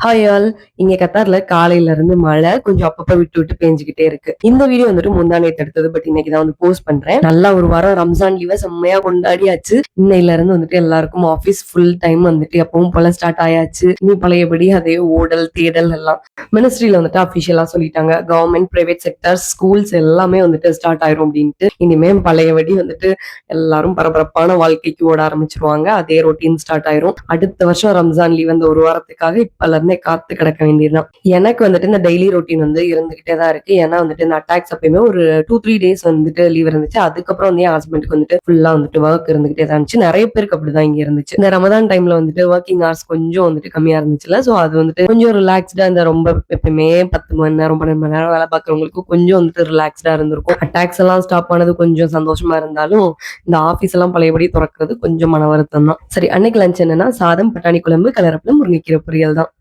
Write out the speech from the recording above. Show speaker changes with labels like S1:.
S1: Hi all. இங்க கத்தார்ல காலையில இருந்து மழை கொஞ்சம் அப்பப்ப விட்டு விட்டு பேஞ்சுக்கிட்டே இருக்கு. இந்த வீடியோ வந்துட்டு முந்தா நேத்து எடுத்தது. பட் இன்னைக்கு தான் வந்து போஸ்ட் பண்றேன். நல்லா ஒரு வாரம் ரம்ஜான் லீவ செம்மையா கொண்டாடியாச்சு. இன்னையில இருந்து வந்துட்டு எல்லாருக்கும் ஆபீஸ் ஃபுல் டைம் வந்துட்டு எப்பவும் போல ஸ்டார்ட் ஆயாச்சு. இனி பழையபடி அதே ஓடல் தேடல் எல்லாம் மினிஸ்ட்ரியில வந்துட்டு அபிஷியலா சொல்லிட்டாங்க. கவர்மெண்ட், பிரைவேட் செக்டர், ஸ்கூல்ஸ் எல்லாமே வந்துட்டு ஸ்டார்ட் ஆயிரும் அப்படின்ட்டு. இனிமே பழையபடி வந்துட்டு எல்லாரும் பரபரப்பான வாழ்க்கைக்கு ஓட ஆரம்பிச்சிருவாங்க. அதே ரொட்டீன் ஸ்டார்ட் ஆயிரும். அடுத்த வருஷம் ரம்ஜான் லீவ் அந்த ஒரு வாரத்துக்காக இப்ப காத்து கிடக்க வேண்டியதுதான். எனக்கு வந்துட்டு இந்த டெய்லி ரொட்டீன் வந்து இருந்துகிட்டே தான் இருக்கு. ஏன்னா வந்துட்டு இந்த அட்டாக்ஸ் அப்பயுமே ஒரு 2-3 டேஸ் வந்துட்டு லீவ் இருந்துச்சு. அதுக்கப்புறம் வந்து என் ஹஸ்பண்டுக்கு வந்துட்டு ஃபுல்லா வந்துட்டு ஒர்க் இருந்துகிட்டே தான் இருந்துச்சு. நிறைய பேருக்கு அப்படிதான் இங்க இருந்துச்சு. இந்த ரமதான் டைம்ல வந்துட்டு ஒர்க்கிங் ஹவர்ஸ் கொஞ்சம் வந்துட்டு கம்மியா இருந்துச்சுல. சோ அது வந்துட்டு கொஞ்சம் ரிலாக்ஸ்டா இந்த ரொம்ப எப்பயுமே 10 மணி நேரம் 12 மணி நேரம் வேலை பார்க்கறவங்களுக்கு கொஞ்சம் வந்துட்டு ரிலாக்ஸ்டா இருந்திருக்கும். அட்டாக்ஸ் எல்லாம் ஸ்டாப் ஆனது கொஞ்சம் சந்தோஷமா இருந்தாலும் இந்த ஆபீஸ் எல்லாம் பழையபடி திறக்கிறது கொஞ்சம் மன வருத்தம் தான். சரி, அன்னைக்கு லஞ்ச் என்னன்னா சாதம், பட்டாணி குழம்பு, கலரப்பளம், முருங்கைக்கீரை பொரியல் தான்.